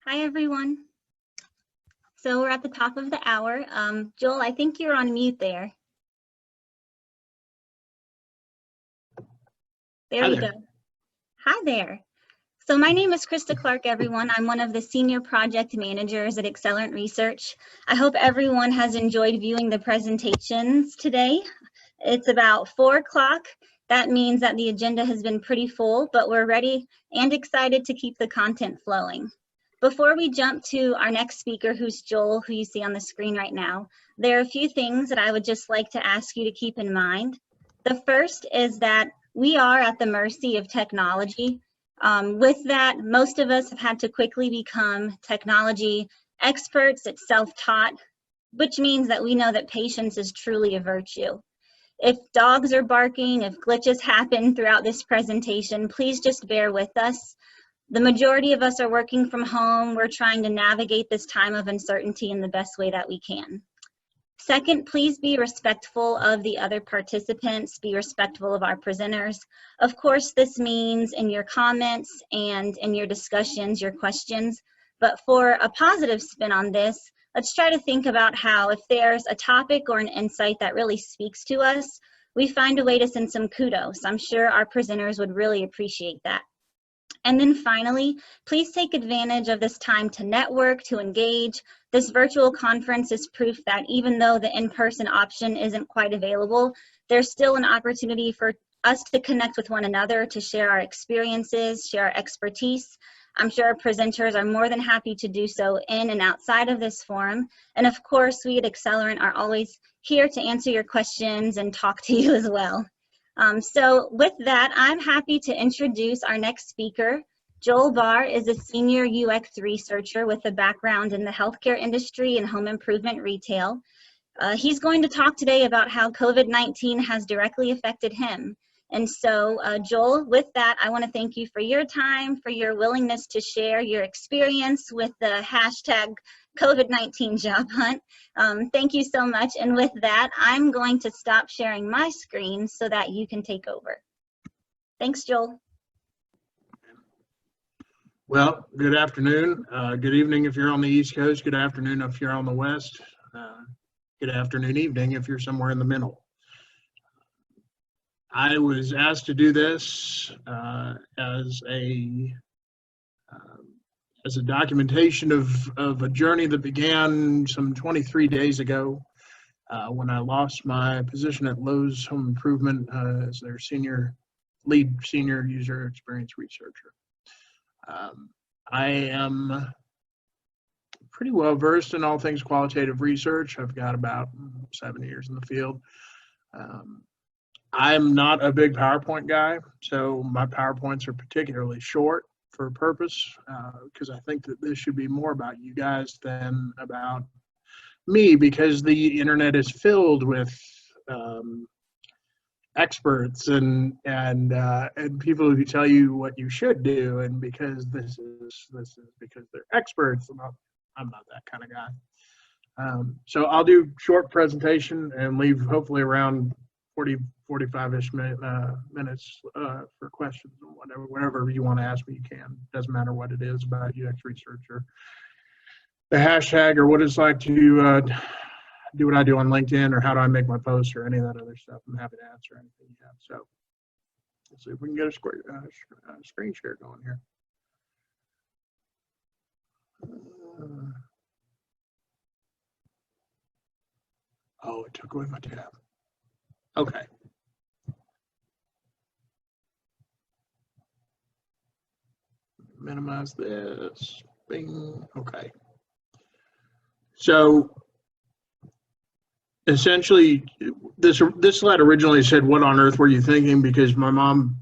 Hi, everyone. So we're at the top of the hour. Joel, I think you're on mute there. There you go. Hi there. So my name is Krista Clark, everyone. I'm one of the senior project managers at Accelerant Research. I hope everyone has enjoyed viewing the presentations today. It's about 4 o'clock. That means that the agenda has been pretty full, but we're ready and excited to keep the content flowing. Before we jump to our next speaker, who's Joel, who you see on the screen right now, there are a few things that I would just like to ask you to keep in mind. The first is that we are at the mercy of technology. With that, most of us have had to quickly become technology experts at self-taught, which means that we know that patience is truly a virtue. If dogs are barking, if glitches happen throughout this presentation, please just bear with us. The majority of us are working from home. We're trying to navigate this time of uncertainty in the best way that we can. Second, please be respectful of the other participants, be respectful of our presenters. Of course, this means in your comments and in your discussions, your questions, but for a positive spin on this, let's try to think about how if there's a topic or an insight that really speaks to us, we find a way to send some kudos. I'm sure our presenters would really appreciate that. And then finally, please take advantage of this time to network, to engage. This virtual conference is proof that even though the in-person option isn't quite available, there's still an opportunity for us to connect with one another, to share our experiences, share our expertise. I'm sure our presenters are more than happy to do so in and outside of this forum. And of course, we at Accelerant are always here to answer your questions and talk to you as well. So with that, I'm happy to introduce our next speaker. Joel Barr is a senior UX researcher with a background in the healthcare industry and home improvement retail. He's going to talk today about how COVID-19 has directly affected him. And so, Joel, with that, I want to thank you for your time, for your willingness to share your experience with the hashtag COVID-19 job hunt. Thank you so much. And with that, I'm going to stop sharing my screen so that you can take over. Thanks, Joel. Well, good afternoon. Good evening if you're on the East Coast. Good afternoon if you're on the West. Good afternoon, evening if you're somewhere in the middle. I was asked to do this as a documentation of a journey that began some 23 days ago when I lost my position at Lowe's Home Improvement as their lead senior user experience researcher. I am pretty well versed in all things qualitative research. I've got about 7 years in the field. I'm not a big PowerPoint guy, so my PowerPoints are particularly short for a purpose, because I think that this should be more about you guys than about me, because the internet is filled with experts and people who tell you what you should do, and because this is because they're experts. I'm not that kind of guy. So I'll do short presentation and leave hopefully around 45-ish minutes for questions or whatever you want to ask me, you can. Doesn't matter what it is about UX research or the hashtag or what it's like to do what I do on LinkedIn or how do I make my posts or any of that other stuff. I'm happy to answer anything you have. So let's see if we can get a screen share going here. Oh, it took away my tab. Okay. Minimize this. Bing. Okay. So essentially, this slide originally said, "What on earth were you thinking?" Because my mom,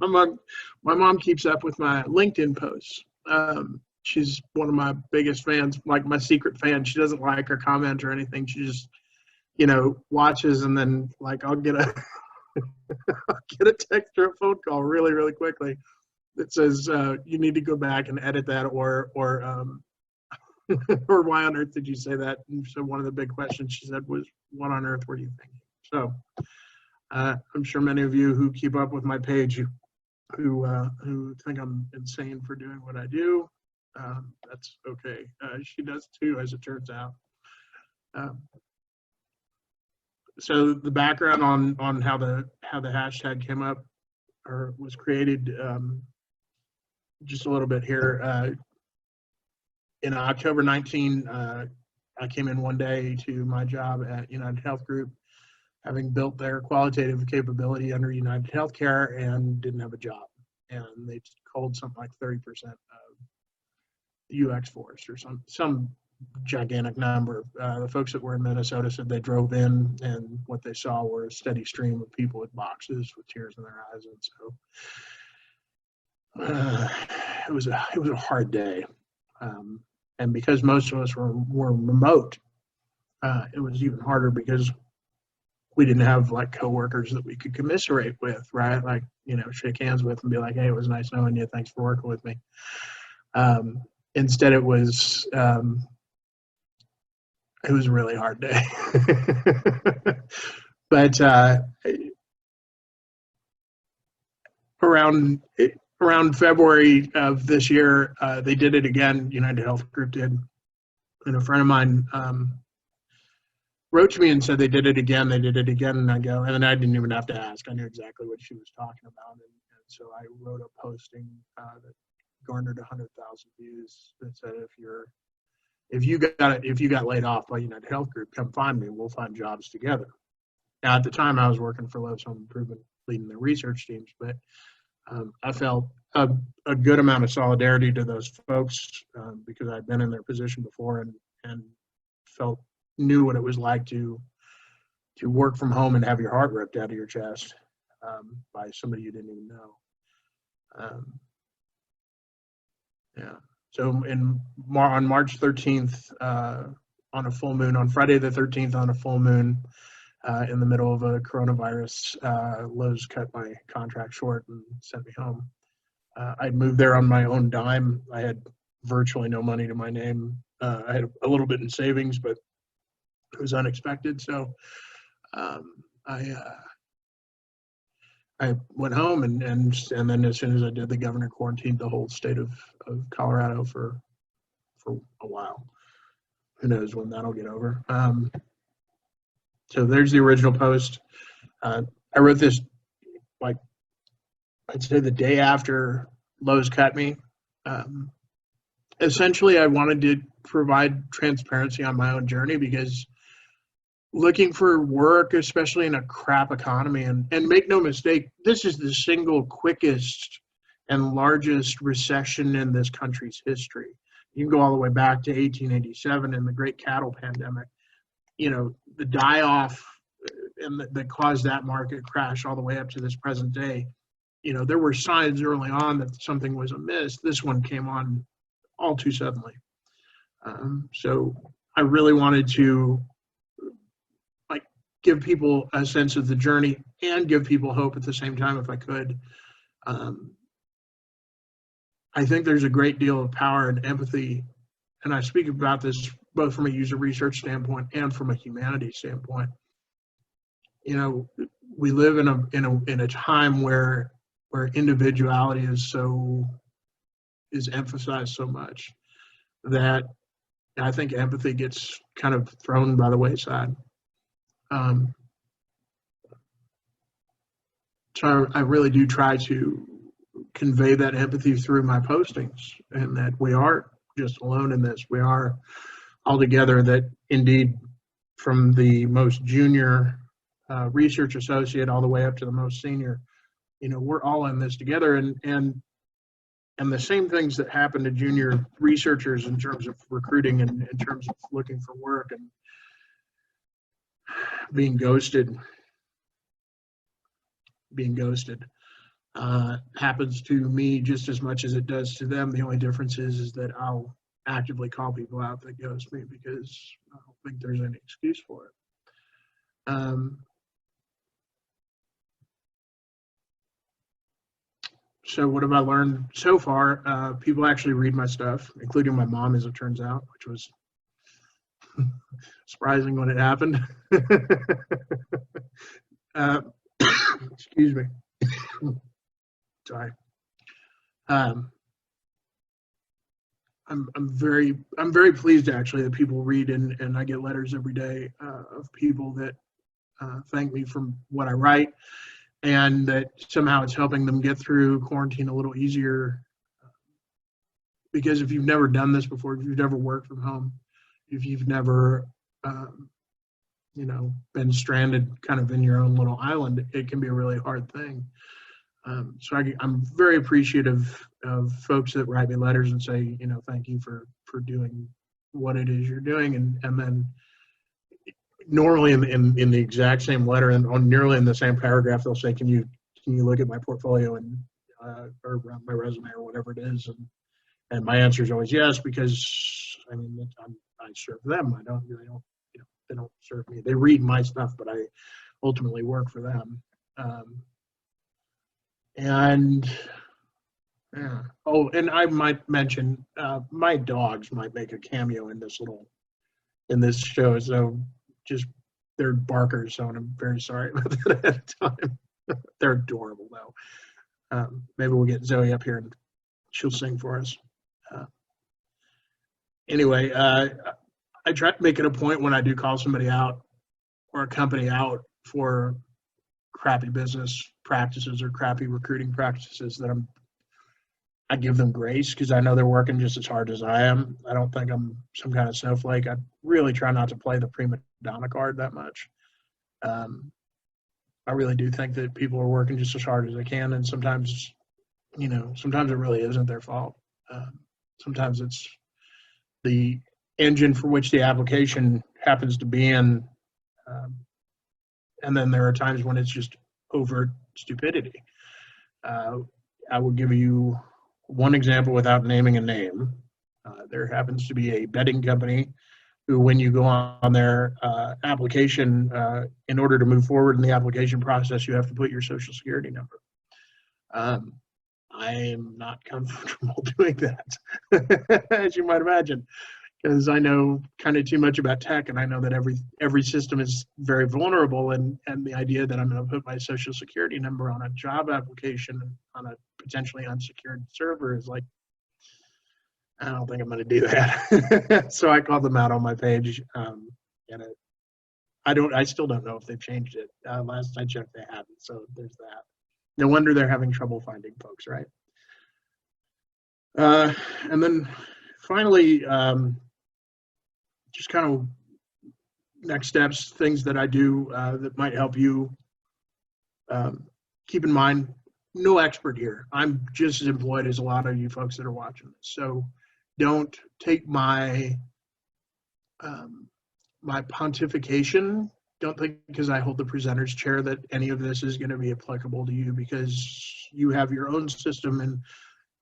my mom keeps up with my LinkedIn posts. She's one of my biggest fans, like my secret fan. She doesn't like or comment or anything. She just, watches, and then like I'll get a I'll get a text or a phone call really, really quickly that says you need to go back and edit that, or or why on earth did you say that? And so one of the big questions she said was, "What on earth were you thinking?" So I'm sure many of you who keep up with my page who think I'm insane for doing what I do That's okay. She does too, as it turns out. Um, so the background on how the hashtag came up or was created, just a little bit here. In October 19, I came in one day to my job at United Health Group, having built their qualitative capability under United Healthcare, and didn't have a job. And they culled something like 30% of the UX force, or some gigantic number. The folks that were in Minnesota said they drove in, and what they saw were a steady stream of people with boxes with tears in their eyes. And so it was a hard day. And because most of us were remote, it was even harder because we didn't have like coworkers that we could commiserate with, right? Like, shake hands with and be like, hey, it was nice knowing you. Thanks for working with me. Instead, it was a really hard day. But around February of this year, they did it again. United Health Group did. And a friend of mine wrote to me and said they did it again. And I go, and then I didn't even have to ask. I knew exactly what she was talking about. And so I wrote a posting that garnered 100,000 views that said, if you got laid off by United Health Group, come find me. We'll find jobs together. Now, at the time, I was working for Lowe's Home Improvement, leading the research teams, but I felt a good amount of solidarity to those folks because I'd been in their position before and knew what it was like to work from home and have your heart ripped out of your chest by somebody you didn't even know. Yeah. So on March 13th, on a full moon, on Friday the 13th, on a full moon, in the middle of a coronavirus, Lowe's cut my contract short and sent me home. I moved there on my own dime. I had virtually no money to my name. I had a little bit in savings, but it was unexpected. So I went home, and then as soon as I did, the governor quarantined the whole state of Colorado for a while. Who knows when that'll get over. So there's the original post. I wrote this, like, I'd say the day after Lowe's cut me. Essentially, I wanted to provide transparency on my own journey, because looking for work, especially in a crap economy, and make no mistake, this is the single quickest and largest recession in this country's history. You can go all the way back to 1887 and the great cattle pandemic. The die-off and that caused that market crash all the way up to this present day. There were signs early on that something was amiss. This one came on all too suddenly. So I really wanted to give people a sense of the journey and give people hope at the same time if I could. I think there's a great deal of power and empathy, and I speak about this both from a user research standpoint and from a humanities standpoint. We live in a time where individuality is emphasized so much that I think empathy gets kind of thrown by the wayside. So I really do try to convey that empathy through my postings, and that we aren't just alone in this. We are all together, that indeed, from the most junior research associate all the way up to the most senior, we're all in this together. And the same things that happen to junior researchers in terms of recruiting and in terms of looking for work and being ghosted happens to me just as much as it does to them. The only difference is that I'll actively call people out that ghost me, because I don't think there's any excuse for it. So what have I learned so far? People actually read my stuff, including my mom, as it turns out, which was surprising when it happened. Excuse me. Sorry. I'm very pleased actually that people read, and I get letters every day of people that thank me for what I write, and that somehow it's helping them get through quarantine a little easier. Because if you've never done this before, if you've never worked from home, if you've never um, been stranded kind of in your own little island, it can be a really hard thing. So I'm very appreciative of folks that write me letters and say, thank you for doing what it is you're doing, and then normally in the exact same letter and on nearly in the same paragraph, they'll say, can you look at my portfolio and or my resume or whatever it is, and my answer is always yes, because I mean I serve them. They don't serve me. They read my stuff, but I ultimately work for them. And yeah. Oh, and I might mention my dogs might make a cameo in this show. So just they're barkers, so I'm very sorry about that ahead of time. They're adorable though. Maybe we'll get Zoe up here and she'll sing for us. Anyway, I try to make it a point when I do call somebody out or a company out for crappy business practices or crappy recruiting practices that I give them grace, because I know they're working just as hard as I am. I don't think I'm some kind of snowflake. I really try not to play the prima donna card that much. I really do think that people are working just as hard as they can, and sometimes it really isn't their fault. Sometimes it's the engine for which the application happens to be in, and then there are times when it's just overt stupidity. I will give you one example without naming a name. There happens to be a betting company who, when you go on their application, in order to move forward in the application process, you have to put your social security number. I am not comfortable doing that, as you might imagine, because I know kind of too much about tech, and I know that every system is very vulnerable, and the idea that I'm going to put my social security number on a job application on a potentially unsecured server is like, I don't think I'm going to do that. So I called them out on my page, and I still don't know if they've changed it. Last I checked, they haven't. So there's that. No wonder they're having trouble finding folks, right? And then finally, just kind of next steps, things that I do that might help you. Keep in mind, no expert here. I'm just as employed as a lot of you folks that are watching this. So don't take my my pontification. Don't think because I hold the presenter's chair that any of this is going to be applicable to you, because you have your own system, and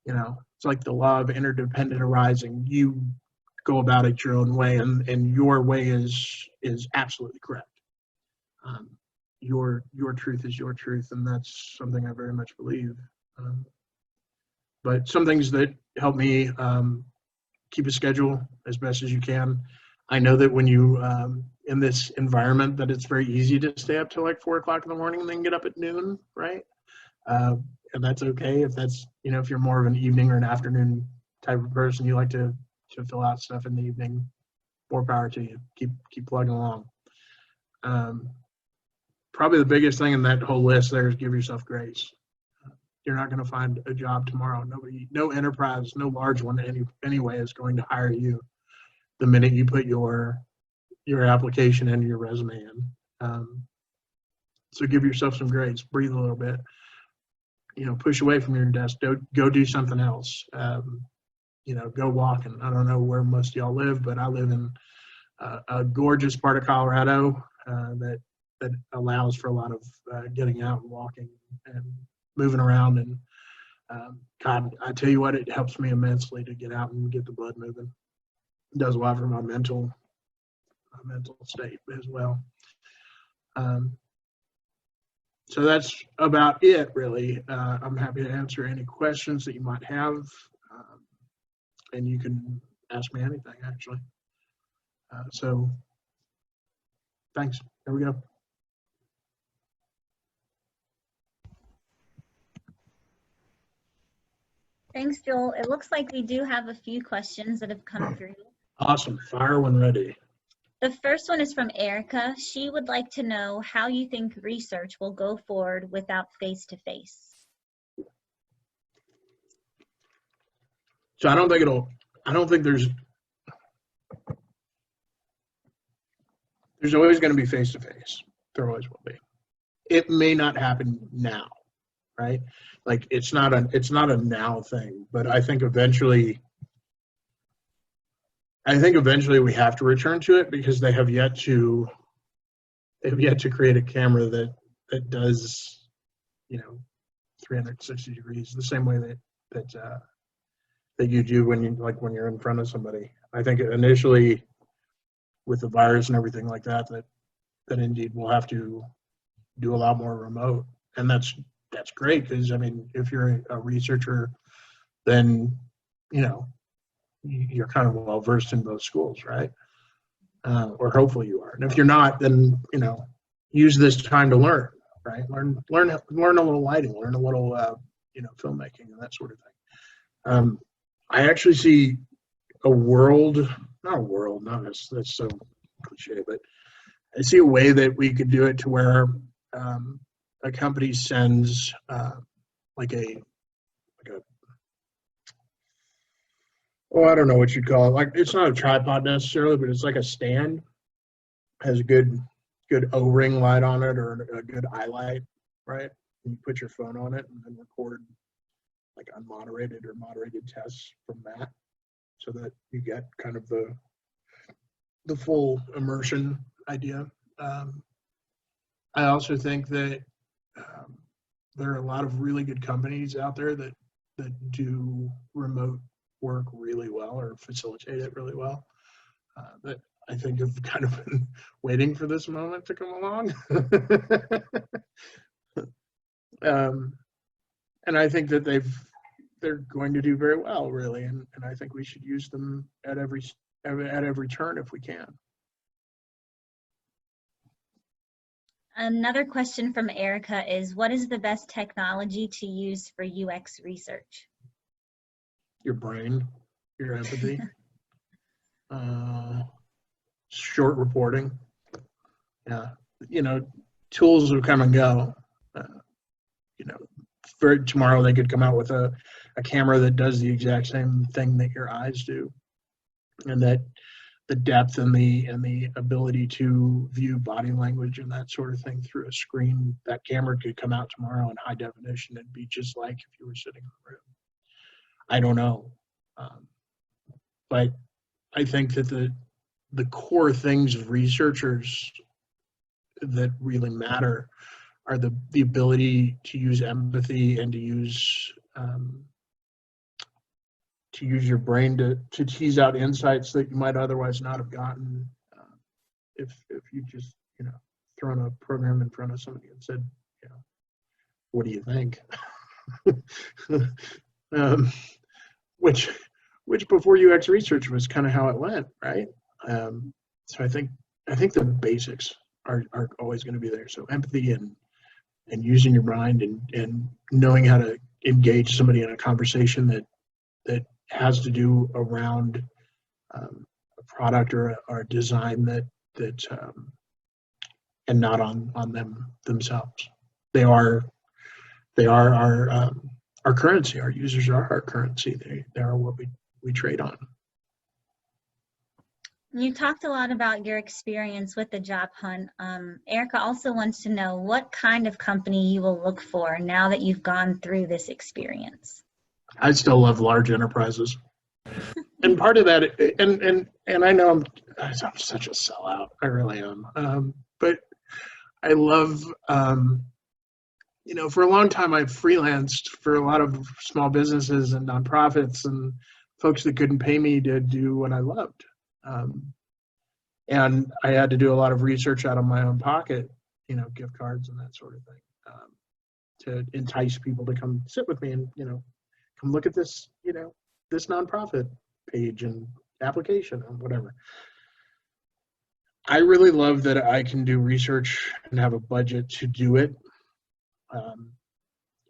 it's like the law of interdependent arising. You go about it your own way, and your way is absolutely correct. Your truth is your truth, and that's something I very much believe. But some things that help me, keep a schedule as best as you can. I know that when you in this environment, that it's very easy to stay up till like 4 o'clock in the morning and then get up at noon, right? And that's okay if that's if you're more of an evening or an afternoon type of person, you like to fill out stuff in the evening. More power to you. Keep plugging along. Probably the biggest thing in that whole list there is give yourself grace. You're not going to find a job tomorrow. No enterprise, no large one anyway, is going to hire you the minute you put your application and your resume in. So give yourself some grace. Breathe a little bit. Push away from your desk. Go do something else. Go walking. I don't know where most of y'all live, but I live in a gorgeous part of Colorado that allows for a lot of getting out and walking and moving around. And God, I tell you what, it helps me immensely to get out and get the blood moving. It does a lot for my mental state as well. So that's about it, really. I'm happy to answer any questions that you might have, and you can ask me anything, actually. So thanks. There we go. Thanks, Joel. It looks like we do have a few questions that have come through. Awesome. Fire when ready. The first one is from Erica. She would like to know how you think research will go forward without face-to-face. So I don't think there's always going to be face-to-face. There always will be. It may not happen now, right? Like it's not a now thing, but I think eventually we have to return to it because they have yet to create a camera that does, 360 degrees the same way that you do when you're in front of somebody. I think initially with the virus and everything like that indeed we'll have to do a lot more remote, and that's great because I mean if you're a researcher, then you're kind of well versed in both schools, right? Or hopefully you are. And if you're not, then use this time to learn, right? Learn a little lighting, learn a little filmmaking and that sort of thing. I actually see that's so cliche, but I see a way that we could do it to where a company sends I don't know what you'd call it. Like it's not a tripod necessarily, but it's like a stand, has a good O-ring light on it or a good eye light, right? And you put your phone on it and then record like unmoderated or moderated tests from that, so that you get kind of the full immersion idea. I also think that there are a lot of really good companies out there that do remote work really well or facilitate it really well. That I think have kind of been waiting for this moment to come along. And I think that they're going to do very well, really, and I think we should use them at every turn if we can. Another question from Erica is, what is the best technology to use for UX research? Your brain, your empathy, short reporting. Yeah, tools will come and go. For tomorrow they could come out with a camera that does the exact same thing that your eyes do, and that the depth and the ability to view body language and that sort of thing through a screen, that camera could come out tomorrow in high definition and be just like if you were sitting in the room. I don't know, but I think that the core things of researchers that really matter are the ability to use empathy and to use your brain to tease out insights that you might otherwise not have gotten if you just thrown a program in front of somebody and said, what do you think? Which before UX research was kind of how it went, right? So I think the basics are always going to be there. So empathy and using your mind and knowing how to engage somebody in a conversation that has to do around a product or a design that and not on them themselves. They are our currency. Our users are our currency. They are what we trade on. You talked a lot about your experience with the job hunt. Erica also wants to know what kind of company you will look for now that you've gone through this experience. I still love large enterprises. And part of that, and I know I'm such a sellout. I really am. But I love, for a long time I've freelanced for a lot of small businesses and nonprofits and folks that couldn't pay me to do what I loved. And I had to do a lot of research out of my own pocket, gift cards and that sort of thing, to entice people to come sit with me and, come look at this, this nonprofit page and application and whatever. I really love that I can do research and have a budget to do it.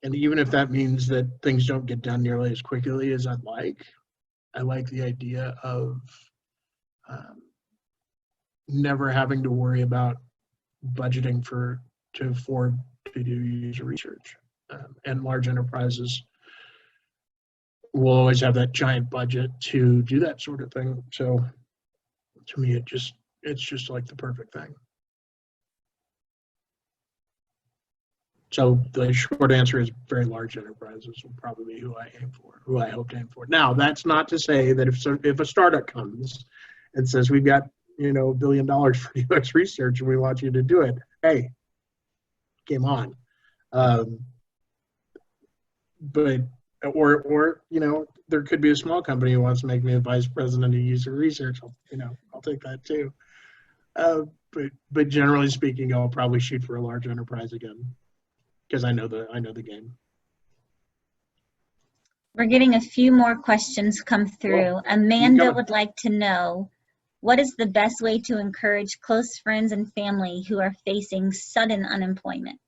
And even if that means that things don't get done nearly as quickly as I'd like, I like the idea of um, never having to worry about budgeting to afford to do user research. And large enterprises will always have that giant budget to do that sort of thing. So to me, it's just like the perfect thing. So the short answer is very large enterprises will probably be who I aim for, who I hope to aim for. Now, that's not to say that if a startup comes and says we've got $1 billion for UX research and we want you to do it, hey, game on. But or there could be a small company who wants to make me a vice president of user research. I'll take that too. But generally speaking, I'll probably shoot for a large enterprise again because I know the game. We're getting a few more questions come through. Cool. Amanda would like to know, what is the best way to encourage close friends and family who are facing sudden unemployment?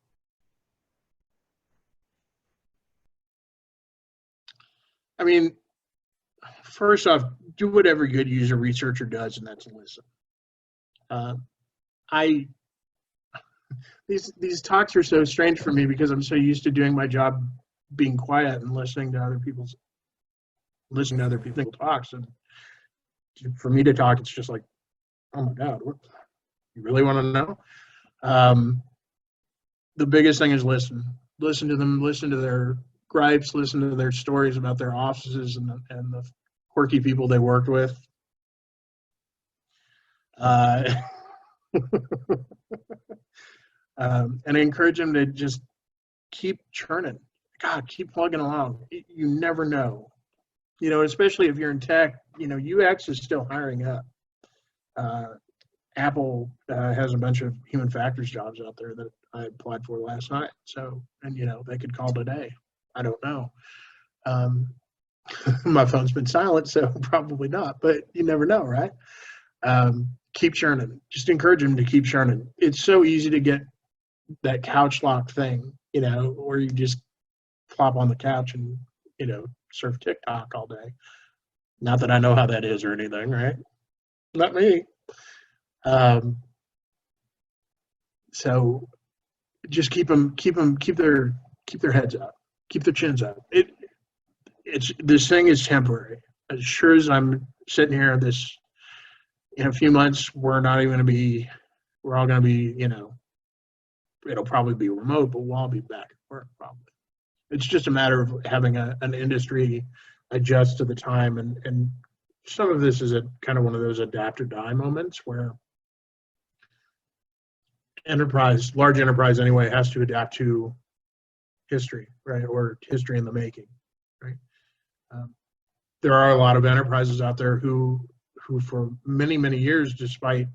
I mean, first off, do what every good user researcher does, and that's listen. These talks are so strange for me because I'm so used to doing my job being quiet and listening to other people's talks, and for me to talk, it's just like, oh my God, what, you really want to know? The biggest thing is listen to them, listen to their gripes, listen to their stories about their offices and the quirky people they worked with. And I encourage them to just keep churning. God, keep plugging along. You never know. Especially if you're in tech, UX is still hiring up. Apple has a bunch of human factors jobs out there that I applied for last night. So, and they could call today. I don't know. My phone's been silent, so probably not, but you never know, right? Keep churning. Just encourage them to keep churning. It's so easy to get that couch lock thing, where you just flop on the couch and, surf TikTok all day. Not that I know how that is or anything, right? Not me. So just keep their heads up, keep their chins up. This thing is temporary. As sure as I'm sitting here, in a few months, we're all going to be, it'll probably be remote, but we'll all be back at work probably. It's just a matter of having an industry adjust to the time, and some of this is a kind of one of those adapt or die moments where large enterprise anyway, has to adapt to history, right, or history in the making, right? There are a lot of enterprises out there who for many, many years, despite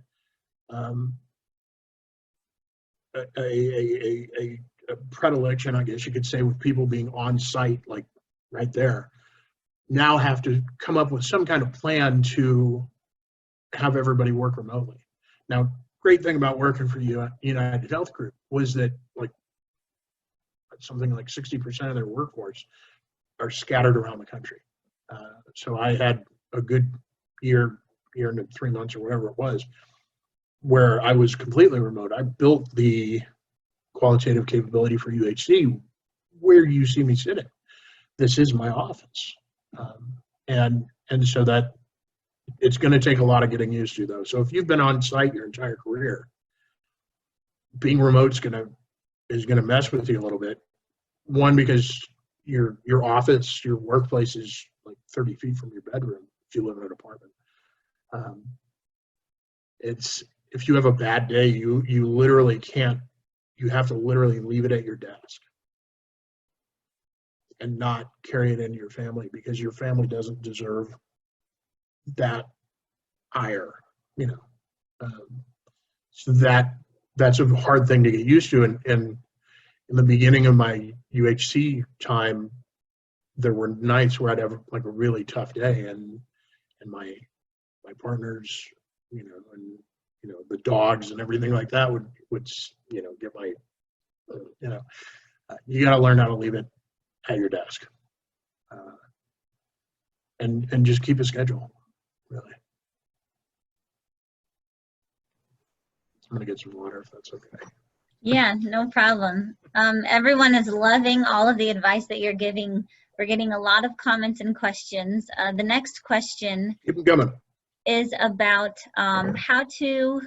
a predilection, I guess you could say, with people being on site, like right there, now have to come up with some kind of plan to have everybody work remotely. Now, great thing about working for United Health Group was that something like 60% of their workforce are scattered around the country. So I had a good year and 3 months or whatever it was, where I was completely remote. I built the qualitative capability for UHC where you see me sitting. This is my office. And so that it's going to take a lot of getting used to, though. So if you've been on site your entire career, being remote is going to mess with you a little bit. One, because your office, your workplace is like 30 feet from your bedroom if you live in an apartment. If you have a bad day, you literally can't. You have to literally leave it at your desk and not carry it into your family, because your family doesn't deserve that ire, So that's a hard thing to get used to. And in the beginning of my UHC time, there were nights where I'd have like a really tough day, and my partners, and the dogs and everything like that would get my, You got to learn how to leave it at your desk, and just keep a schedule, really. I'm gonna get some water if that's okay. Yeah, no problem. Everyone is loving all of the advice that you're giving. We're getting a lot of comments and questions. The next question Keep them coming. is about how to,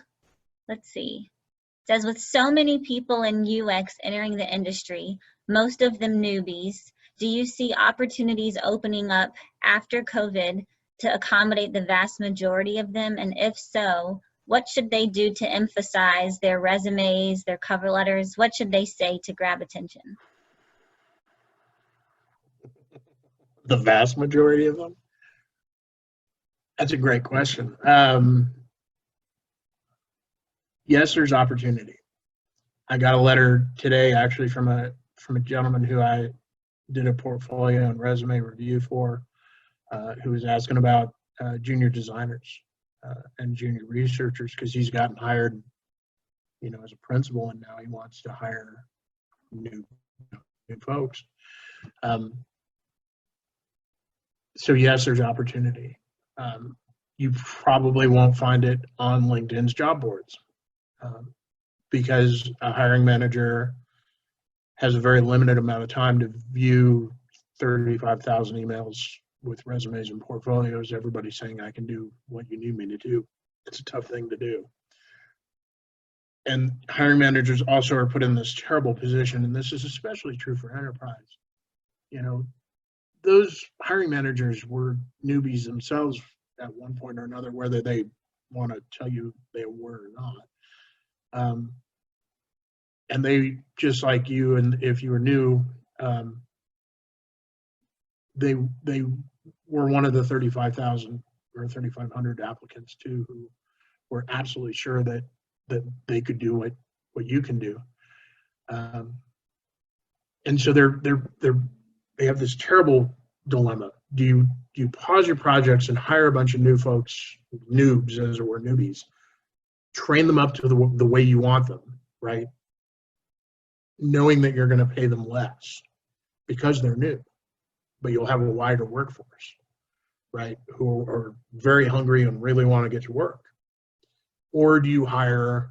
let's see, it says with so many people in UX entering the industry, most of them newbies, do you see opportunities opening up after COVID to accommodate the vast majority of them? And if so, what should they do to emphasize their resumes, their cover letters? What should they say to grab attention? The vast majority of them? That's a great question. Yes, there's opportunity. I got a letter today actually from a gentleman who I did a portfolio and resume review for, who was asking about junior designers and junior researchers, because he's gotten hired, as a principal, and now he wants to hire new folks. So yes, there's opportunity. You probably won't find it on LinkedIn's job boards, because a hiring manager has a very limited amount of time to view 35,000 emails with resumes and portfolios. Everybody's saying, I can do what you need me to do. It's a tough thing to do. And hiring managers also are put in this terrible position, and this is especially true for enterprise. Those hiring managers were newbies themselves at one point or another, whether they want to tell you they were or not. And they, just like you, and if you were new, they were one of the 35,000 or 3,500 applicants too, who were absolutely sure that they could do what you can do. And so they have this terrible dilemma. Do you pause your projects and hire a bunch of new folks, noobs as it were, newbies, train them up to the way you want them, right? Knowing that you're going to pay them less because they're new, but you'll have a wider workforce, right? Who are very hungry and really want to get to work. Or do you hire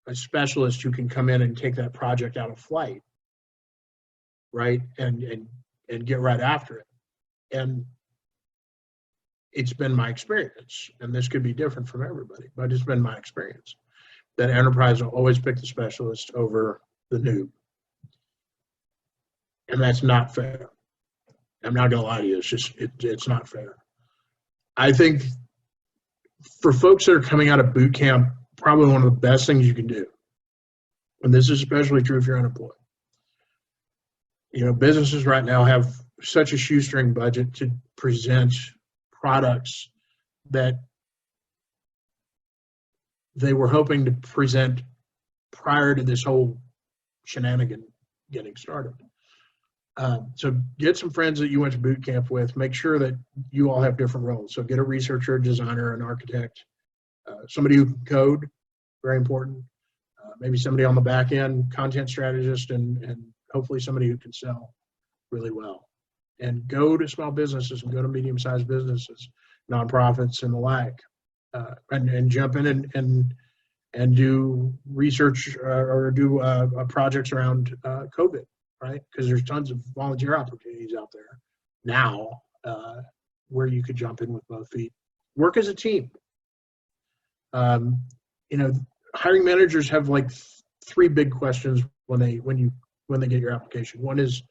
a specialist who can come in and take that project out of flight, right? And get right after it. And it's been my experience, and this could be different from everybody, but it's been my experience that enterprise will always pick the specialist over the noob. And that's not fair. I'm not gonna lie to you, it's not fair. I think for folks that are coming out of boot camp, probably one of the best things you can do, and this is especially true if you're unemployed. Businesses right now have such a shoestring budget to present products that they were hoping to present prior to this whole shenanigan getting started. So get some friends that you went to boot camp with. Make sure that you all have different roles. So get a researcher, a designer, an architect, somebody who can code, very important. Maybe somebody on the back end, content strategist, and hopefully somebody who can sell really well. And go to small businesses and go to medium-sized businesses, nonprofits and the like, and jump in and do research or do projects around COVID, right? Because there's tons of volunteer opportunities out there now where you could jump in with both feet. Work as a team. Hiring managers have like three big questions when they get your application. One is,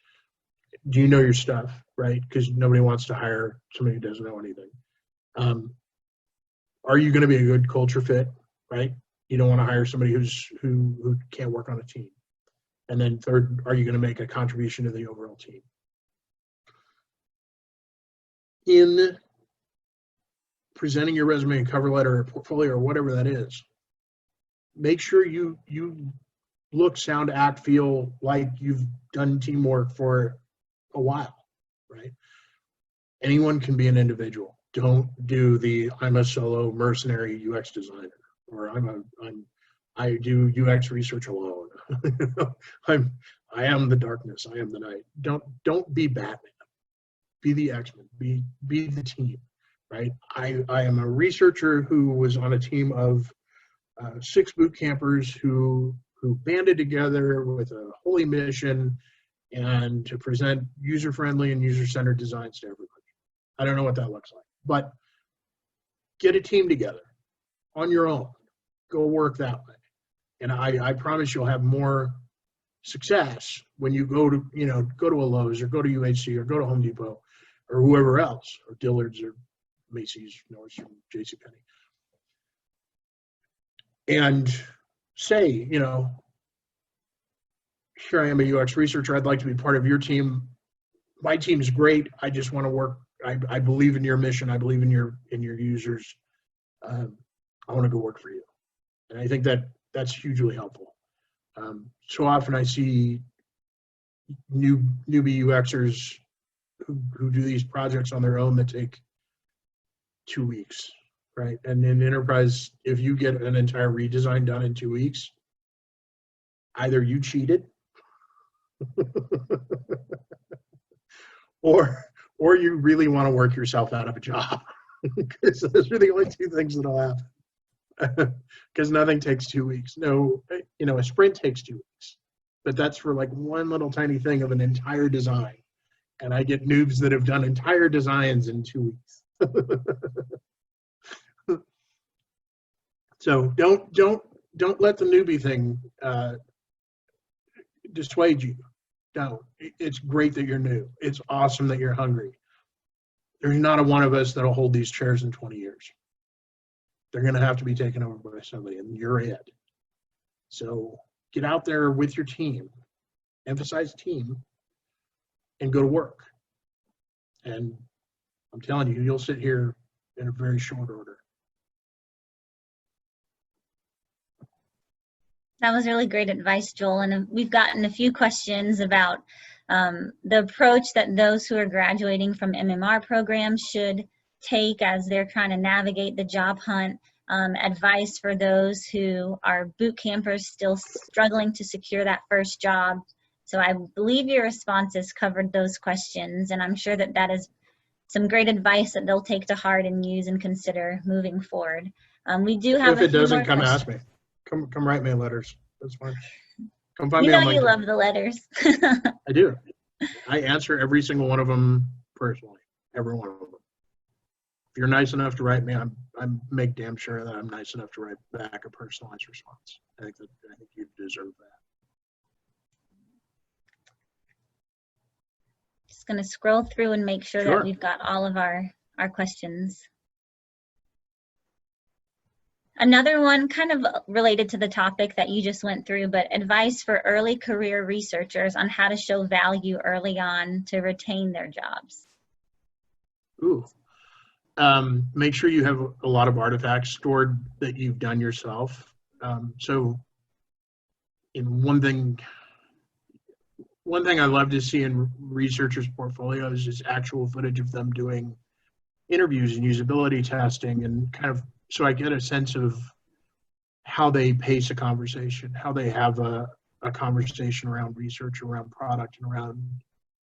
do you know your stuff, right? Because nobody wants to hire somebody who doesn't know anything. Are you going to be a good culture fit, right? You don't want to hire somebody who can't work on a team. And then third, are you going to make a contribution to the overall team? In presenting your resume and cover letter or portfolio or whatever that is, make sure you look, sound, act, feel like you've done teamwork for a while, right? Anyone can be an individual. Don't do the I'm a solo mercenary UX designer, or I do UX research alone. I am the darkness. I am the night. Don't be Batman. Be the X-Men. Be the team, right? I am a researcher who was on a team of 6 boot campers who banded together with a holy mission and to present user-friendly and user-centered designs to everybody. I don't know what that looks like, but get a team together on your own. Go work that way. And I promise you'll have more success when you go to a Lowe's or go to UHC or go to Home Depot or whoever else, or Dillard's or Macy's, Nordstrom, JCPenney, and say, here I am, a UX researcher. I'd like to be part of your team. My team's great. I just want to work. I believe in your mission. I believe in your users. I want to go work for you. And I think that's hugely helpful. So often I see newbie UXers who do these projects on their own that take 2 weeks, right? And in enterprise, if you get an entire redesign done in 2 weeks, either you cheated or you really want to work yourself out of a job, because those are the only 2 things that'll happen. Because nothing takes 2 weeks. No, a sprint takes 2 weeks, but that's for like one little tiny thing of an entire design. And I get noobs that have done entire designs in 2 weeks. So don't let the newbie thing dissuade you. Don't. It's great that you're new. It's awesome that you're hungry. There's not a one of us that'll hold these chairs in 20 years. They're going to have to be taken over by somebody, and you're it. So get out there with your team, emphasize team, and go to work. And I'm telling you, you'll sit here in a very short order. That was really great advice, Joel. And we've gotten a few questions about the approach that those who are graduating from MMR programs should take as they're trying to navigate the job hunt, advice for those who are boot campers still struggling to secure that first job. So I believe your responses covered those questions, and I'm sure that is some great advice that they'll take to heart and use and consider moving forward. We do have If it doesn't, come questions. ask me. Come write me letters. That's fine. Come find You me know on LinkedIn. you love the letters. I do. I answer every single one of them personally. Every one of them. If you're nice enough to write me, I'm make damn sure that I'm nice enough to write back a personalized response. I think you deserve that. Just going to scroll through and make sure that we've got all of our questions. Another one kind of related to the topic that you just went through, but advice for early career researchers on how to show value early on to retain their jobs. Ooh. Make sure you have a lot of artifacts stored that you've done yourself. So in one thing I love to see in researchers' portfolios is actual footage of them doing interviews and usability testing, and kind of, so I get a sense of how they pace a conversation, how they have a conversation around research, around product, and around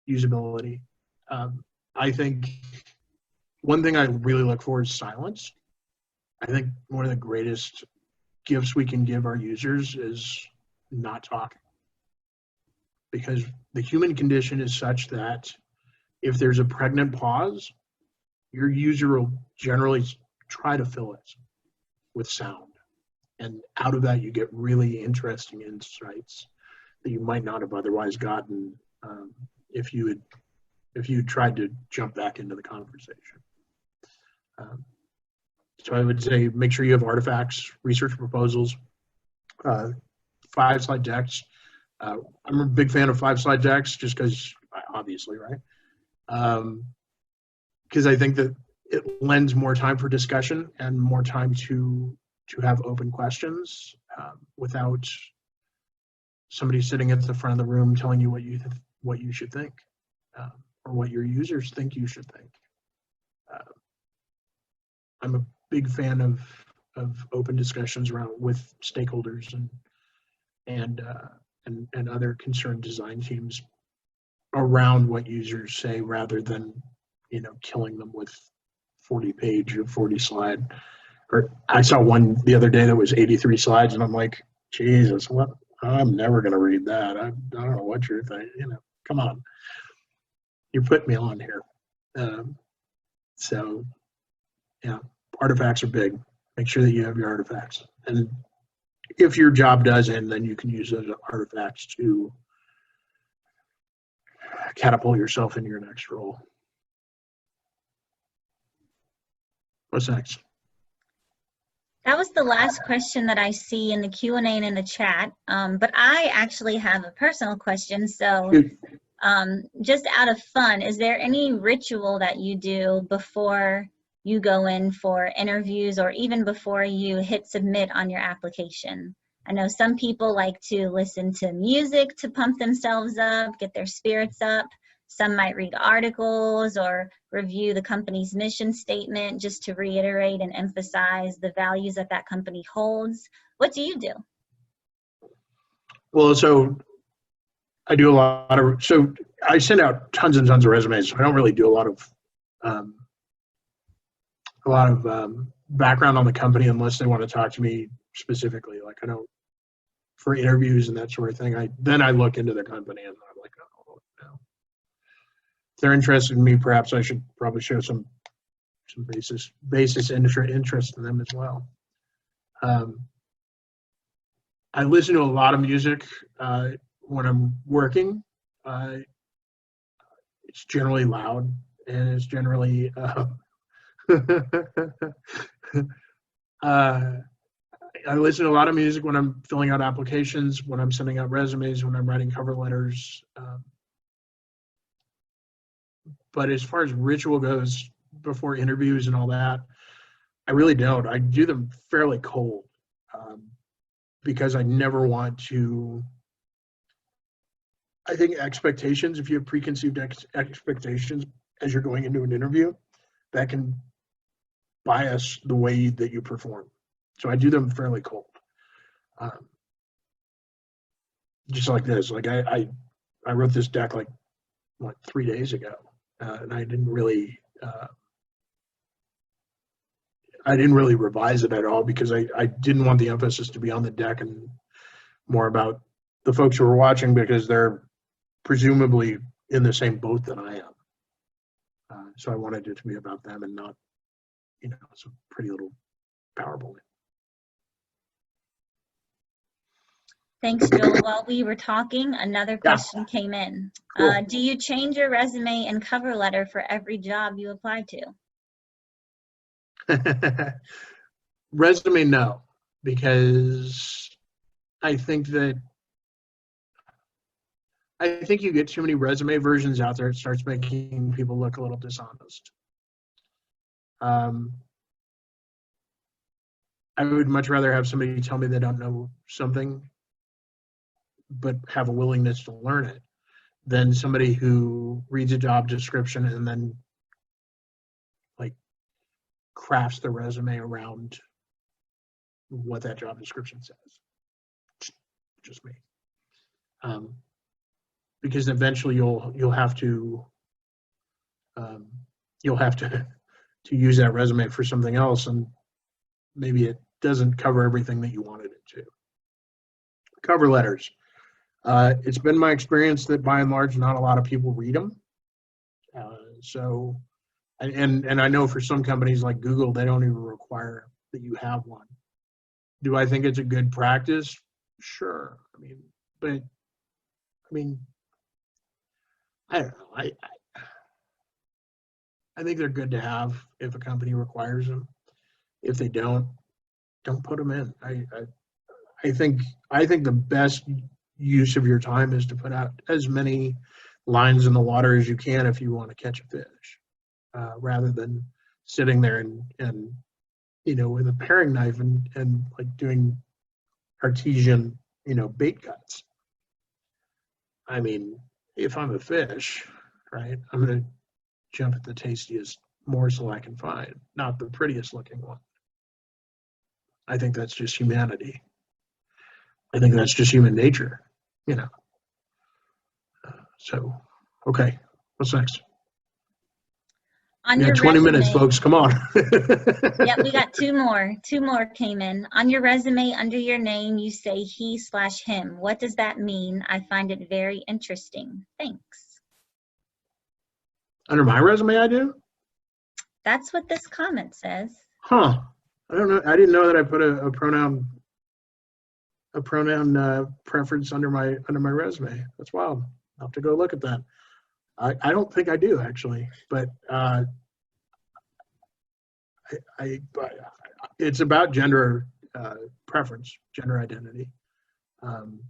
usability. I think one thing I really look for is silence. I think one of the greatest gifts we can give our users is not talking. Because the human condition is such that if there's a pregnant pause, your user will generally try to fill it with sound. And out of that, you get really interesting insights that you might not have otherwise gotten if you tried to jump back into the conversation. So I would say make sure you have artifacts, research proposals, 5-slide decks. I'm a big fan of 5-slide decks just because, obviously, right? Because I think that it lends more time for discussion and more time to have open questions without somebody sitting at the front of the room telling you what you should think or what your users think you should think. I'm a big fan of open discussions around with stakeholders and and other concerned design teams around what users say, rather than, killing them with 40-page or 40-slide. Or I saw one the other day that was 83 slides, and I'm like, Jesus, what? I'm never going to read that. I don't know what you're thinking. Come on. You put me on here. So, yeah, artifacts are big. Make sure that you have your artifacts. And if your job does end, then you can use those artifacts to catapult yourself into your next role. What's next? That was the last question that I see in the Q&A and in the chat. But I actually have a personal question. So just out of fun, is there any ritual that you do before you go in for interviews, or even before you hit submit on your application? I know some people like to listen to music to pump themselves up, get their spirits up. Some might read articles or review the company's mission statement just to reiterate and emphasize the values that that company holds. What do you do? Well, so I do so I send out tons and tons of resumes. So I don't really do a lot of background on the company unless they want to talk to me specifically. Like, I don't, for interviews and that sort of thing. Then I look into the company, and I'm like, oh, no. If they're interested in me, perhaps I should probably show some basis interest in them as well. I listen to a lot of music when I'm working. It's generally loud, and it's generally I listen to a lot of music when I'm filling out applications, when I'm sending out resumes, when I'm writing cover letters. But as far as ritual goes before interviews and all that, I really don't. I do them fairly cold because I never want to. I think expectations, if you have preconceived expectations as you're going into an interview, that can bias the way that you perform. So I do them fairly cold. Just like this. Like I wrote this deck like 3 days ago, and I didn't really revise it at all because I didn't want the emphasis to be on the deck and more about the folks who are watching, because they're presumably in the same boat that I am. So I wanted it to be about them and not, some pretty little PowerPoint. Thanks, Joel. While we were talking, another question came in. Cool. Do you change your resume and cover letter for every job you apply to? Resume, no, because I think you get too many resume versions out there. It starts making people look a little dishonest. I would much rather have somebody tell me they don't know something but have a willingness to learn it than somebody who reads a job description and then crafts the resume around what that job description says. Just me. Because eventually you'll have to use that resume for something else, and maybe it doesn't cover everything that you wanted it to. Cover letters. It's been my experience that by and large, not a lot of people read them. And I know for some companies like Google, they don't even require that you have one. Do I think it's a good practice? Sure. I don't know. I think they're good to have if a company requires them. If they don't put them in. I think the best use of your time is to put out as many lines in the water as you can if you want to catch a fish, rather than sitting there and with a paring knife and like doing artesian bait cuts. If I'm a fish, right, I'm gonna jump at the tastiest morsel I can find, not the prettiest looking one. I think that's just humanity. I think that's just human nature. you know. So, okay, what's next? On We got your 20 minutes, resume, folks. Come on. yep, we got two more. Two more came in. On your resume, under your name, you say he/him. What does that mean? I find it very interesting. Thanks. Under my resume, I do? That's what this comment says. Huh. I don't know. I didn't know that I put a pronoun preference under my resume. That's wild. I'll have to go look at that. I don't think I do, actually, but but it's about gender preference, gender identity. Um,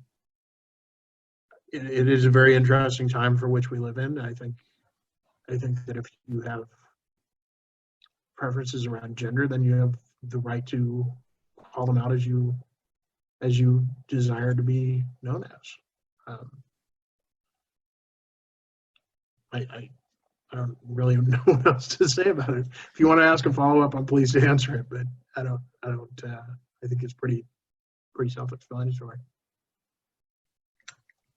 it is a very interesting time for which we live in. I think that if you have preferences around gender, then you have the right to call them out as you desire to be known as. I don't really know what else to say about it. If you want to ask a follow-up, I'm pleased to answer it, but I think it's pretty self-explanatory.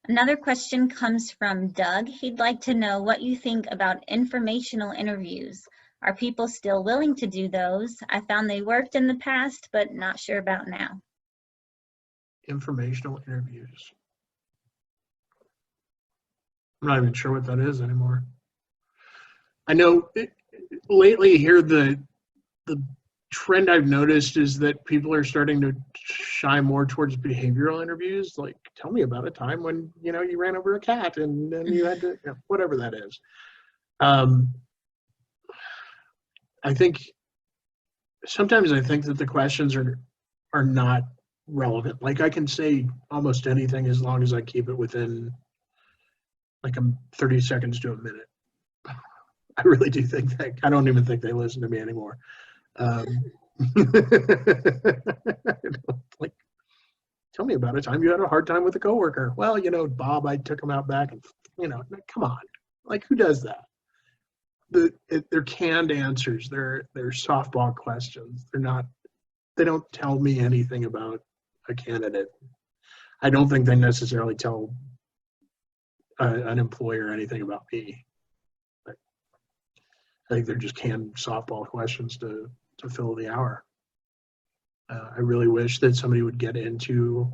Another question comes from Doug. He'd like to know what you think about informational interviews. Are people still willing to do those? I found they worked in the past, but not sure about now. Informational interviews. I'm not even sure what that is anymore. I know lately here the trend I've noticed is that people are starting to shy more towards behavioral interviews. Like, tell me about a time when you ran over a cat and then you had to, whatever that is. I think sometimes that the questions are not relevant. Like, I can say almost anything as long as I keep it within like 30 seconds to a minute. I really do think that. I don't even think they listen to me anymore. Like, tell me about a time you had a hard time with a coworker. Well, Bob, I took him out back, and come on, like, who does that? They're canned answers. They're softball questions. They don't tell me anything about a candidate. I don't think they necessarily tell an employer anything about me. I think they're just canned softball questions to fill the hour. I really wish that somebody would get into,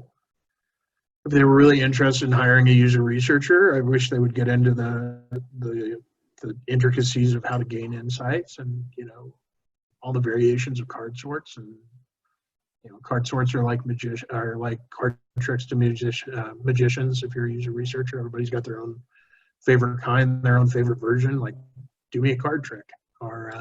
if they were really interested in hiring a user researcher, I wish they would get into the intricacies of how to gain insights and, all the variations of card sorts. And, card sorts are like card tricks to magicians. If you're a user researcher, everybody's got their own favorite kind, their own favorite version. Like, do me a card trick, or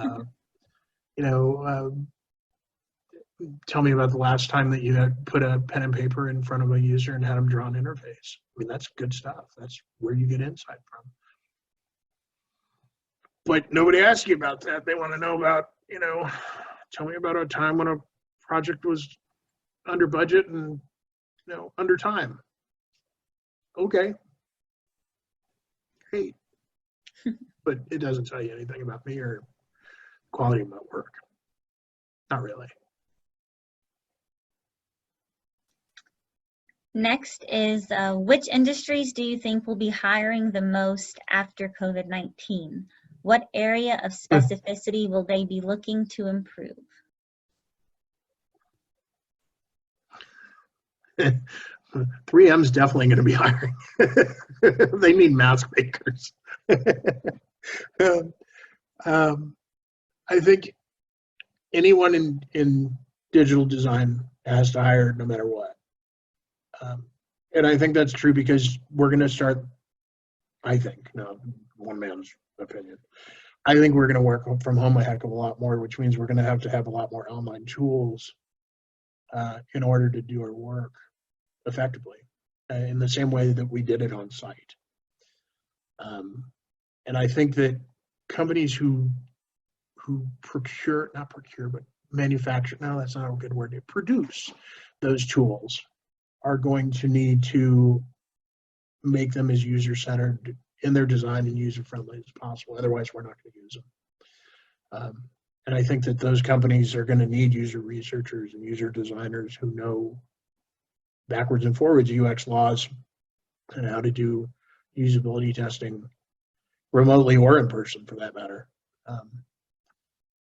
tell me about the last time that you had put a pen and paper in front of a user and had them draw an interface. I mean, that's good stuff. That's where you get insight from. But nobody asks you about that. They want to know about, tell me about a time when a project was under budget and, under time. Okay. Great. But it doesn't tell you anything about me or quality of my work. Not really. Next is, which industries do you think will be hiring the most after COVID-19? What area of specificity will they be looking to improve? 3M's definitely going to be hiring. They need mask makers. I think anyone in digital design has to hire no matter what. And I think that's true because we're going to start, one man's opinion, I think we're going to work from home a heck of a lot more, which means we're going to have a lot more online tools in order to do our work effectively in the same way that we did it on site. And I think that companies who manufacture, no, that's not a good word, produce those tools are going to need to make them as user-centered in their design and user-friendly as possible. Otherwise, we're not going to use them. And I think that those companies are going to need user researchers and user designers who know backwards and forwards UX laws and how to do usability testing remotely or in person for that matter.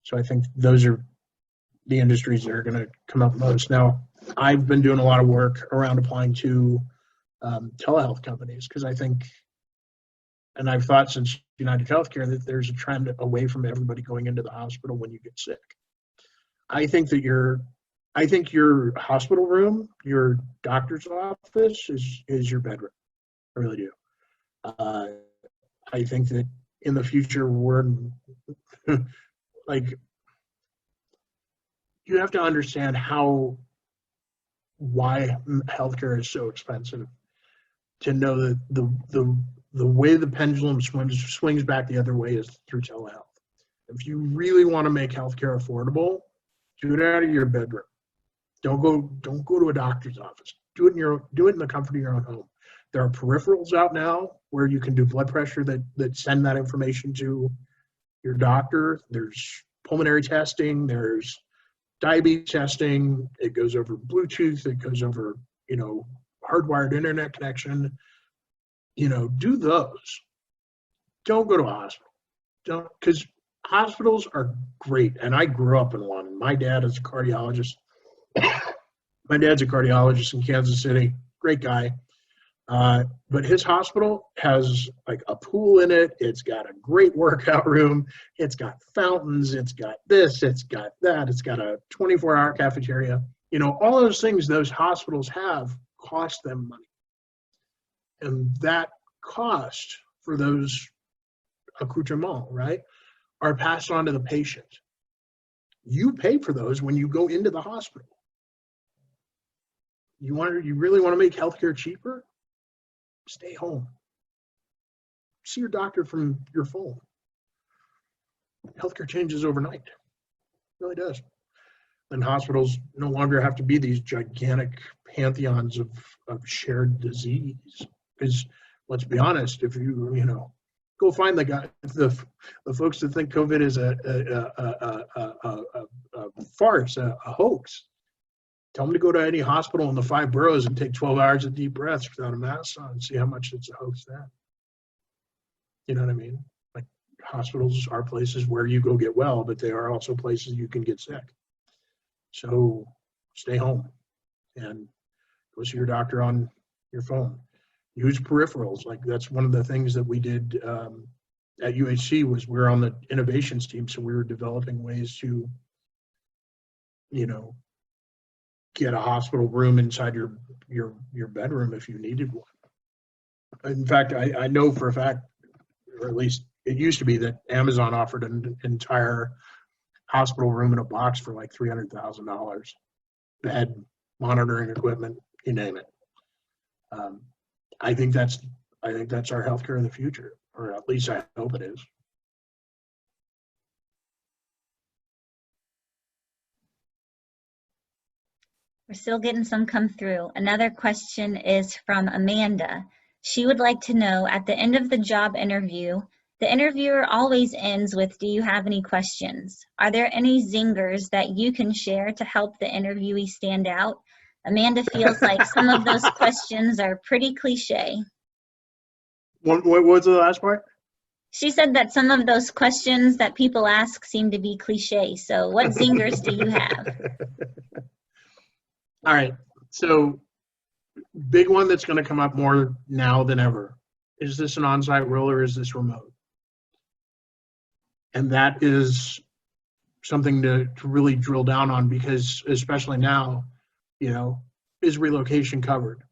So I think those are the industries that are going to come up most. Now, I've been doing a lot of work around applying to telehealth companies because I think, and I've thought since United Healthcare, that there's a trend away from everybody going into the hospital when you get sick. I think your hospital room, your doctor's office is your bedroom. I really do. I think that in the future, we're like, you have to understand why healthcare is so expensive to know that the way the pendulum swings back the other way is through telehealth. If you really want to make healthcare affordable, do it out of your bedroom. Don't go to a doctor's office. Do it in the comfort of your own home. There are peripherals out now where you can do blood pressure that send that information to your doctor. There's pulmonary testing. There's diabetes testing. It goes over Bluetooth. It goes over, hardwired internet connection. Do those. Don't go to a hospital. Because hospitals are great. And I grew up in one. My dad is a cardiologist. My dad's a cardiologist in Kansas City. Great guy. But his hospital has like a pool in it. It's got a great workout room. It's got fountains. It's got this. It's got that. It's got a 24-hour cafeteria. All those things those hospitals have cost them money. And that cost for those accoutrements, right, are passed on to the patient. You pay for those when you go into the hospital. You really want to make healthcare cheaper? Stay home. See your doctor from your phone. Healthcare changes overnight. It really does. And hospitals no longer have to be these gigantic pantheons of shared disease. Because let's be honest, if you go find the folks that think COVID is a farce, a hoax. Tell them to go to any hospital in the 5 boroughs and take 12 hours of deep breaths without a mask on and see how much it's a hoax then. You know what I mean? Like, hospitals are places where you go get well, but they are also places you can get sick. So stay home and go see your doctor on your phone. Use peripherals. Like, that's one of the things that we did at UHC was we're on the innovations team. So we were developing ways to, get a hospital room inside your bedroom if you needed one. In fact, I know for a fact, or at least it used to be, that Amazon offered an entire hospital room in a box for like $300,000. Bed, monitoring equipment, you name it. I think that's our healthcare in the future, or at least I hope it is. We're still getting some come through. Another question is from Amanda. She would like to know, at the end of the job interview, the interviewer always ends with, "Do you have any questions?" Are there any zingers that you can share to help the interviewee stand out? Amanda feels like some of those questions are pretty cliche. What was the last part? She said that some of those questions that people ask seem to be cliche. So what zingers do you have? All right. So, big one that's going to come up more now than ever. Is this an on-site role or is this remote? And that is something to really drill down on, because especially now, is relocation covered?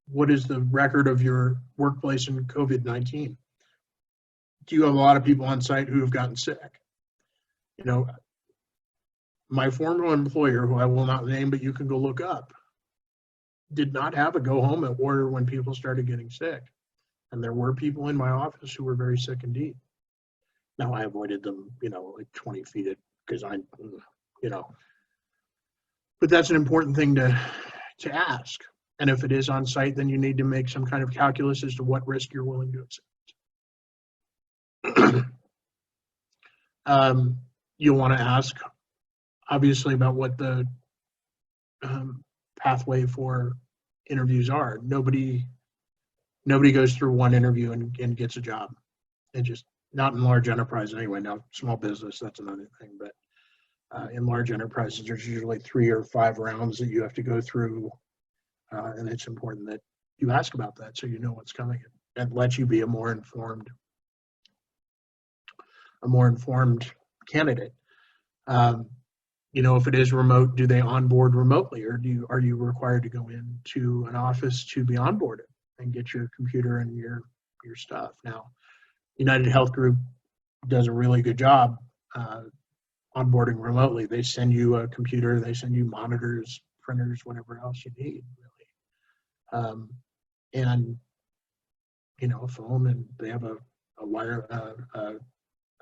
What is the record of your workplace in COVID-19? Do you have a lot of people on site who have gotten sick? My former employer, who I will not name, but you can go look up, did not have a go home order when people started getting sick. And there were people in my office who were very sick indeed. Now, I avoided them, like 20 feet, because but that's an important thing to ask. And if it is on site, then you need to make some kind of calculus as to what risk you're willing to accept. You'll want to ask, obviously, about what the pathway for interviews are. Nobody goes through one interview and gets a job. It just, not in large enterprise anyway. Now, small business, that's another thing. But in large enterprises, there's usually 3 or 5 rounds that you have to go through. And it's important that you ask about that so you know what's coming. It lets you be a more informed candidate. If it is remote, do they onboard remotely, or are you required to go into an office to be onboarded and get your computer and your stuff? Now, United Health Group does a really good job onboarding remotely. They send you a computer, they send you monitors, printers, whatever else you need, really, and a phone, and they have a wire,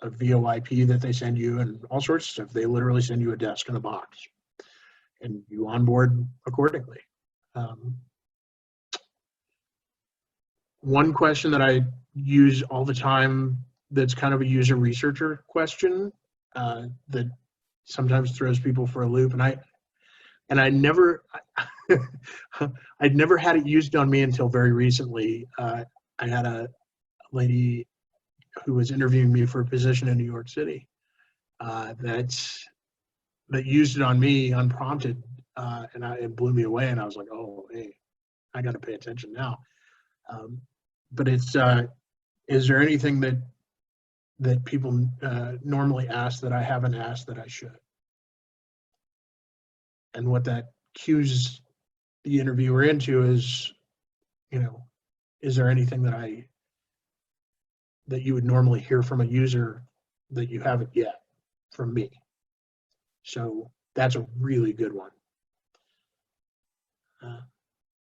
a VoIP that they send you, and all sorts of stuff. They literally send you a desk and a box, and you onboard accordingly. One question that I use all the time that's kind of a user researcher question that sometimes throws people for a loop, and I never I'd never had it used on me until very recently. I had a lady who was interviewing me for a position in New York City that used it on me unprompted, and it blew me away. And I was like, oh, hey, I got to pay attention now. But it's is there anything that people normally ask that I haven't asked that I should? And what that cues the interviewer into is, is there anything that you would normally hear from a user that you haven't yet from me? So that's a really good one.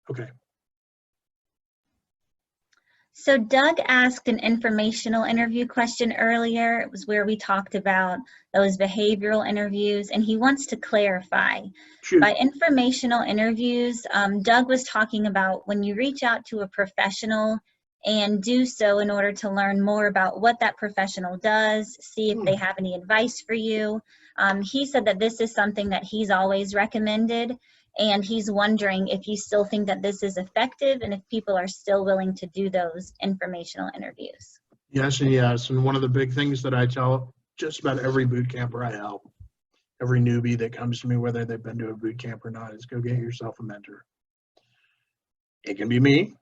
Okay. So Doug asked an informational interview question earlier. It was where we talked about those behavioral interviews, and he wants to clarify. Shoot. By informational interviews, Doug was talking about when you reach out to a professional and do so in order to learn more about what that professional does, see if they have any advice for you. He said that this is something that he's always recommended, and he's wondering if you still think that this is effective and if people are still willing to do those informational interviews. Yes and yes. And one of the big things that I tell just about every boot camper I help, every newbie that comes to me, whether they've been to a boot camp or not, is go get yourself a mentor. It can be me.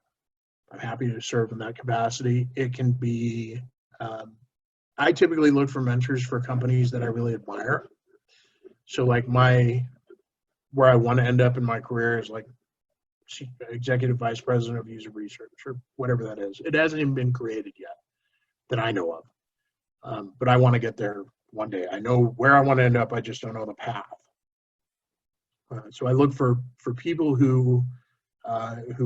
I'm happy to serve in that capacity. It can be, I typically look for mentors for companies that I really admire. So like where I want to end up in my career is like executive vice president of user research or whatever that is. It hasn't even been created yet that I know of. But I want to get there one day. I know where I want to end up. I just don't know the path. So I look for people who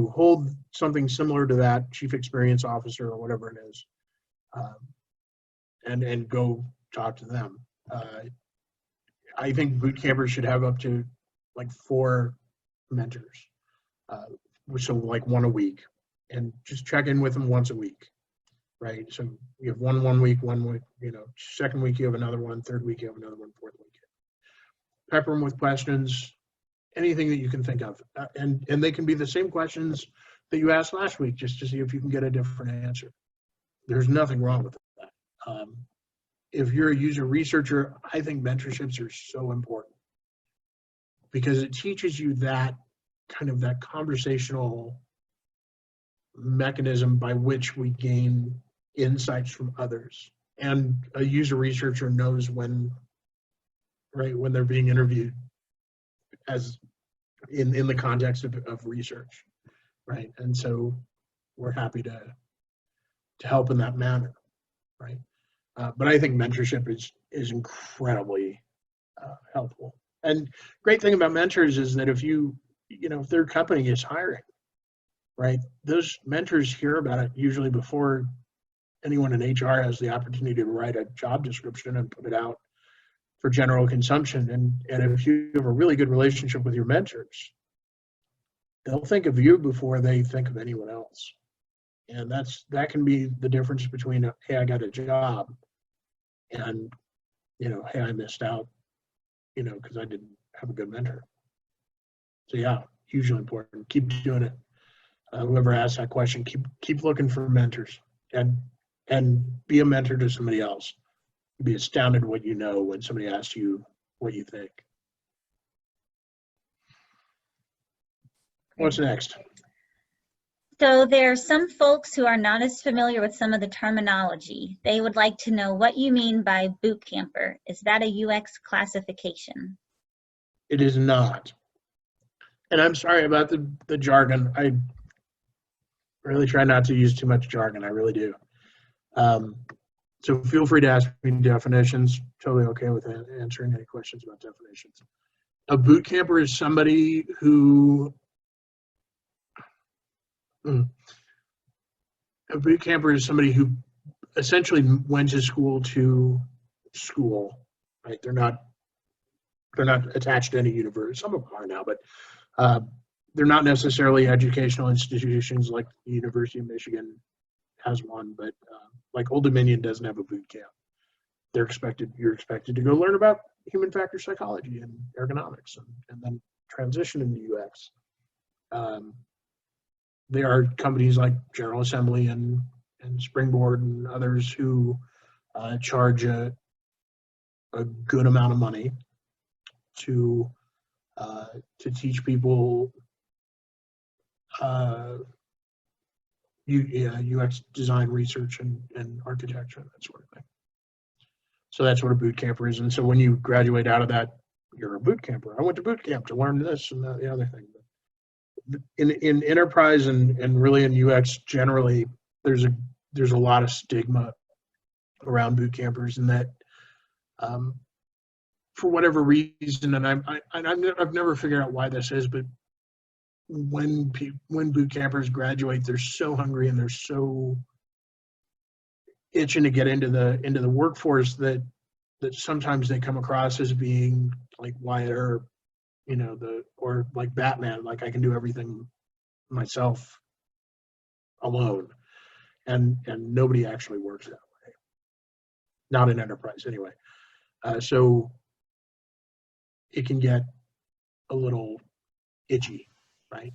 hold something similar to that, chief experience officer or whatever it is, and go talk to them. I think boot campers should have up to like 4 mentors, so like 1 a week, and just check in with them once a week, right? So you have one week, second week you have another one, third week you have another one, fourth week. Pepper them with questions, anything that you can think of, and they can be the same questions that you asked last week, just to see if you can get a different answer. There's nothing wrong with that. If you're a user researcher, I think mentorships are so important because it teaches you that kind of that conversational mechanism by which we gain insights from others. And a user researcher knows when they're being interviewed as in the context of research, right? And so we're happy to help in that manner, right? But I think mentorship is incredibly helpful. And great thing about mentors is that if their company is hiring, right, those mentors hear about it usually before anyone in HR has the opportunity to write a job description and put it out for general consumption. And if you have a really good relationship with your mentors, they'll think of you before they think of anyone else. And that can be the difference between, hey, I got a job, and, hey, I missed out, because I didn't have a good mentor. So yeah, hugely important. Keep doing it. Whoever asked that question, keep looking for mentors, and be a mentor to somebody else. Be astounded what you know when somebody asks you what you think. What's next? So there are some folks who are not as familiar with some of the terminology. They would like to know what you mean by boot camper. Is that a UX classification? It is not. And I'm sorry about the jargon. I really try not to use too much jargon. I really do. So feel free to ask me definitions. Totally okay with answering any questions about definitions. A boot camper is somebody who essentially went to school, right? They're not attached to any university. Some of them are now, but they're not necessarily educational institutions like the University of Michigan has one, but like Old Dominion doesn't have a boot camp. You're expected to go learn about human factor psychology and ergonomics and then transition into UX. There are companies like General Assembly and Springboard and others who charge a good amount of money to teach people UX design research and architecture, that sort of thing. So that's what a boot camper is. And so when you graduate out of that, you're a boot camper. I went to boot camp to learn this and the other thing. But in enterprise and really in UX generally, there's a lot of stigma around boot campers, and that for whatever reason, and I've never figured out why this is, but when boot campers graduate, they're so hungry and they're so itching to get into the workforce that sometimes they come across as being like Wyatt Earp, or like Batman, like I can do everything myself alone, and nobody actually works that way, not in enterprise anyway. So it can get a little itchy, right?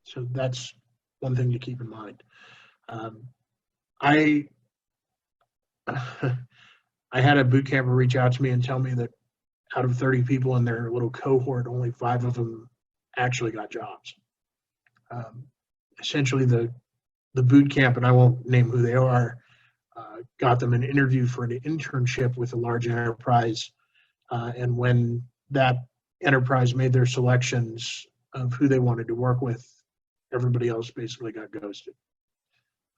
So that's one thing to keep in mind. I had a boot camper reach out to me and tell me that out of 30 people in their little cohort, only 5 of them actually got jobs. Essentially, the boot camp, and I won't name who they are, got them an interview for an internship with a large enterprise. And when that enterprise made their selections of who they wanted to work with, everybody else basically got ghosted.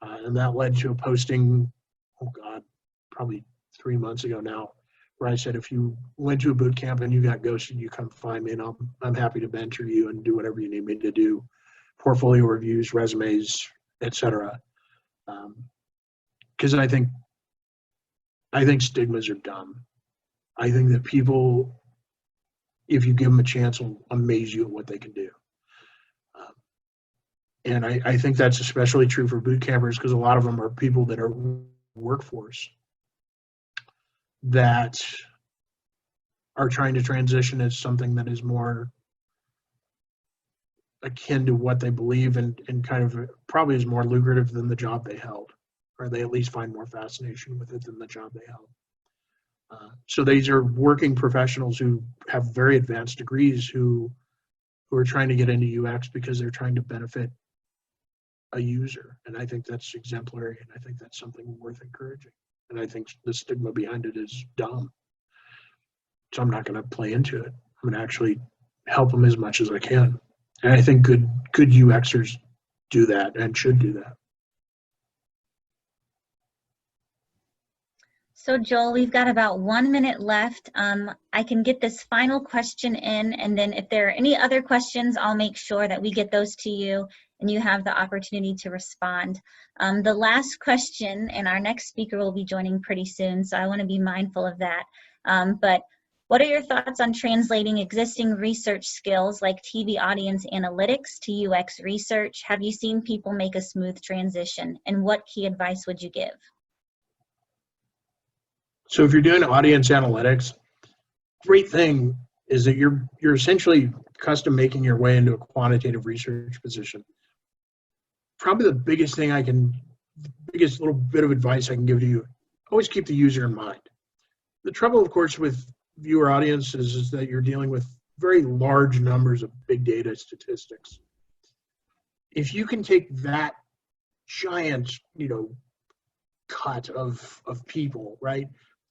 And that led to a posting, probably 3 months ago now, where I said, if you went to a boot camp and you got ghosted, you come find me and I'm happy to mentor you and do whatever you need me to do, portfolio reviews, resumes, etc. Because I think stigmas are dumb. I think that people, if you give them a chance, will amaze you at what they can do. And I think that's especially true for boot campers, because a lot of them are people that are workforce that are trying to transition as something that is more akin to what they believe and kind of probably is more lucrative than the job they held, or they at least find more fascination with it than the job they held. So these are working professionals who have very advanced degrees who are trying to get into UX because they're trying to benefit a user. And I think that's exemplary, and I think that's something worth encouraging. And I think the stigma behind it is dumb. So I'm not going to play into it. I'm going to actually help them as much as I can. And I think good UXers do that and should do that. So Joel, we've got about 1 minute left. I can get this final question in, and then if there are any other questions, I'll make sure that we get those to you and you have the opportunity to respond. The last question, and our next speaker will be joining pretty soon, so I want to be mindful of that. But what are your thoughts on translating existing research skills like TV audience analytics to UX research? Have you seen people make a smooth transition, and what key advice would you give? So if you're doing audience analytics, great thing is that you're essentially custom making your way into a quantitative research position. Probably the biggest little bit of advice I can give to you, always keep the user in mind. The trouble, of course, with viewer audiences is that you're dealing with very large numbers of big data statistics. If you can take that giant, cut of people, right,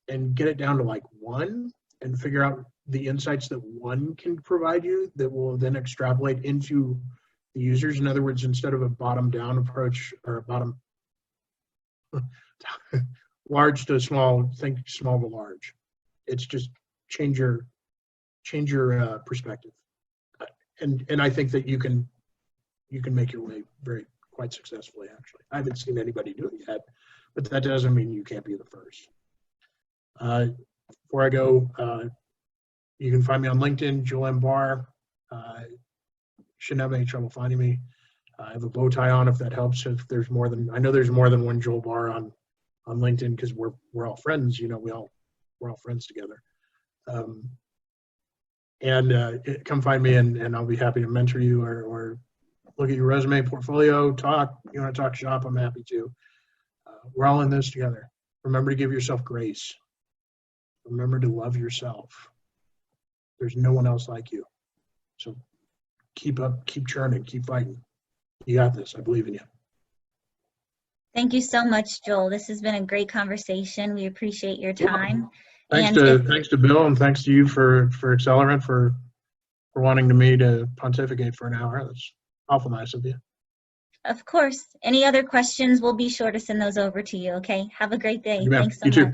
and get it down to like one and figure out the insights that one can provide you that will then extrapolate into the users. In other words, instead of a bottom-down approach or a bottom large to small, think small to large. It's just change your perspective, and I think that you can make your way quite successfully. Actually, I haven't seen anybody do it yet, but that doesn't mean you can't be the first. Before I go, you can find me on LinkedIn, Joel Barr. Shouldn't have any trouble finding me. I have a bow tie on if that helps. If there's more than, I know there's more than one Joel Barr on LinkedIn because we're all friends. We're all friends together. Come find me and I'll be happy to mentor you or look at your resume, portfolio, talk. You want to talk shop, I'm happy to. We're all in this together. Remember to give yourself grace. Remember to love yourself. There's no one else like you. So keep up, keep churning, keep fighting. You got this. I believe in you. Thank you so much, Joel. This has been a great conversation. We appreciate your time. Thanks to Bill and thanks to you for Accelerant for wanting me to pontificate for an hour. That's awful nice of you. Of course. Any other questions, we'll be sure to send those over to you, okay? Have a great day. You bet. Thanks so You too. much.